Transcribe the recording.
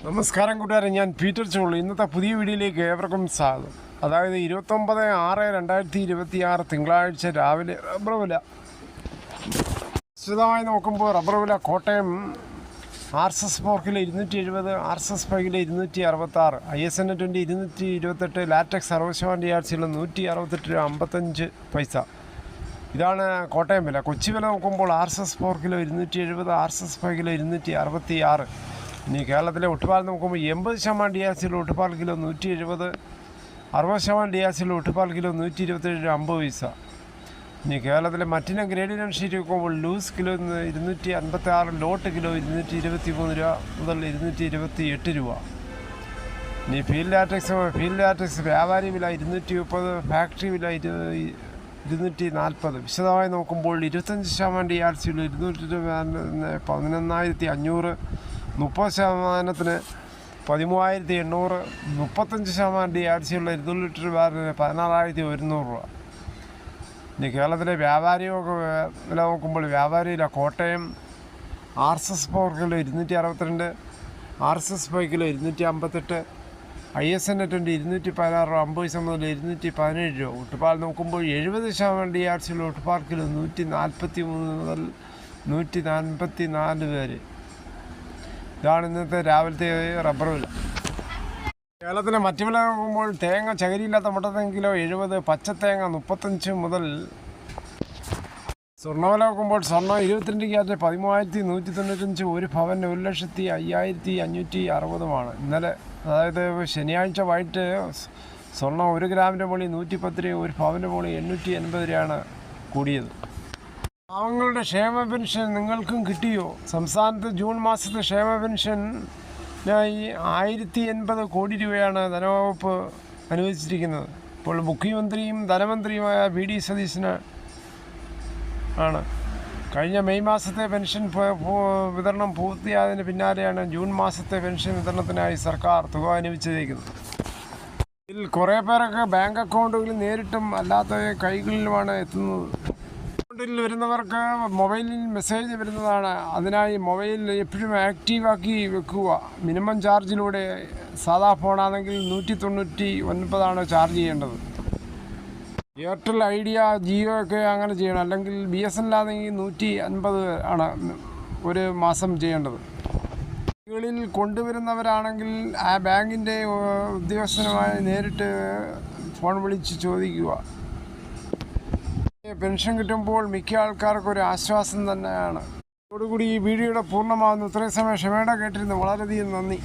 നമസ്കാരം കൂട്ടുകാരെ, ഞാൻ പീറ്റർ ചോളി. ഇന്നത്തെ പുതിയ വീഡിയോയിലേക്ക് ഏവർക്കും സ്വാഗതം. അതായത് 29/6/2026 തിങ്കളാഴ്ച രാവിലെ റബ്ബർ വില വിശദമായി നോക്കുമ്പോൾ റബ്ബർ വില Kottayam RSS 4 kilo 270, RSS 5 kilo 266, ISN 20 228, latex 60% ആഴ്ചയുള്ള 168 രൂപ 55 പൈസ. ഇതാണ് കോട്ടയം വില. കൊച്ചി വില നോക്കുമ്പോൾ RSS 4 കിലോ 270, RSS 5 കിലോ 266. ഇനി കേരളത്തിലെ ഒട്ടുപാൽ നോക്കുമ്പോൾ 80% ഡിയാസിലുള്ള ഒട്ടുപാൽ കിലോ 170, 60% ഡിയാസിലുള്ള ഒട്ടുപാൽ കിലോ 127 രൂപ 50 പൈസ. ഇനി കേരളത്തിലെ മറ്റിനം ഗ്രേഡിയൻ ഷീറ്റ് നോക്കുമ്പോൾ ലൂസ് കിലോ 256, ലോട്ട് കിലോ 223 രൂപ മുതൽ 228 രൂപ. ഇനി ഫീൽഡ് ലാറ്റക്സ് വ്യാപാരി വില 230, ഫാക്ടറി വില 240. വിശദമായി നോക്കുമ്പോൾ 25% ഡിയാസിയുള്ള 11,500, 30% 13,800, 35% DRC-യുള്ള 200 ലിറ്റർ ബാരലിന് 16,100 രൂപ. ഇനി കേരളത്തിലെ വ്യാപാരി വില നോക്കുമ്പോൾ വ്യാപാരിയില Kottayam RSS 4 kilo 262, RSS 5 kilo 258, ISN 20 216 രൂപ 50 പൈസ മുതൽ 217 രൂപ. ഒട്ടുപാൽ നോക്കുമ്പോൾ 70% DRC-യുള്ള ഒട്ടുപാൽ കിലോ 143 മുതൽ 144 വരെ. ഇതാണ് ഇന്നത്തെ രാവിലത്തെ റബ്ബർ വില. കേരളത്തിലെ മറ്റു വില നോക്കുമ്പോൾ തേങ്ങ ചകരിയില്ലാത്ത മുട്ടത്തേങ്ങ കിലോ 70, പച്ചത്തേങ്ങ 35 മുതൽ. സ്വർണ്ണവില നോക്കുമ്പോൾ സ്വർണ്ണം 22 ക്യാരറ്റ് 13,195, ഒരു പവന് 1,05,560 ഇന്നലെ, അതായത് ശനിയാഴ്ച വൈകിട്ട് സ്വർണ്ണം 1 ഗ്രാമിൻ്റെ മുകളിൽ 110 രൂപ, ഒരു പവൻ്റെ മുകളിൽ 880 രൂപയാണ് കൂടിയത്. പാവങ്ങളുടെ ക്ഷേമ പെൻഷൻ നിങ്ങൾക്കും കിട്ടിയോ? സംസ്ഥാനത്ത് ജൂൺ മാസത്തെ ക്ഷേമ പെൻഷനായി 1,080 കോടി രൂപയാണ് ധനവകുപ്പ് അനുവദിച്ചിരിക്കുന്നത്. ഇപ്പോൾ മുഖ്യമന്ത്രിയും ധനമന്ത്രിയുമായ VD സതീശന് ആണ്. കഴിഞ്ഞ മെയ് മാസത്തെ പെൻഷൻ വിതരണം പൂർത്തിയായതിന് പിന്നാലെയാണ് ജൂൺ മാസത്തെ പെൻഷൻ വിതരണത്തിനായി സർക്കാർ തുക അനുവദിച്ചിരിക്കുന്നത്. ഇതിൽ കുറേ പേരൊക്കെ ബാങ്ക് അക്കൗണ്ടുകളിൽ നേരിട്ടും അല്ലാത്ത കൈകളിലുമാണ് എത്തുന്നത്. അക്കൗണ്ടിൽ വരുന്നവർക്ക് മൊബൈലിൽ മെസ്സേജ് വരുന്നതാണ്. അതിനായി മൊബൈൽ എപ്പോഴും ആക്റ്റീവാക്കി വെക്കുക. മിനിമം ചാർജിലൂടെ സാധാ ഫോണാണെങ്കിൽ 199 ചാർജ് ചെയ്യേണ്ടത്. എയർടെൽ, ഐഡിയ, ജിയോ ഒക്കെ അങ്ങനെ ചെയ്യണം. അല്ലെങ്കിൽ BSNL ആണെങ്കിൽ 150 ആണ് ഒരു മാസം ചെയ്യേണ്ടത്. കളിൽ കൊണ്ടുവരുന്നവരാണെങ്കിൽ ആ ബാങ്കിൻ്റെ ഉദ്യോഗസ്ഥനുമായി നേരിട്ട് ഫോൺ വിളിച്ച് ചോദിക്കുക. പെൻഷൻ കിട്ടുമ്പോൾ മിക്ക ആൾക്കാർക്കും ഒരു ആശ്വാസം തന്നെയാണ്. അതോടുകൂടി ഈ വീഡിയോയുടെ പൂർണ്ണമാകുന്നു. ഇത്രയും സമയം ക്ഷമയോടെ കേട്ടിരുന്നു വളരെയധികം നന്ദി.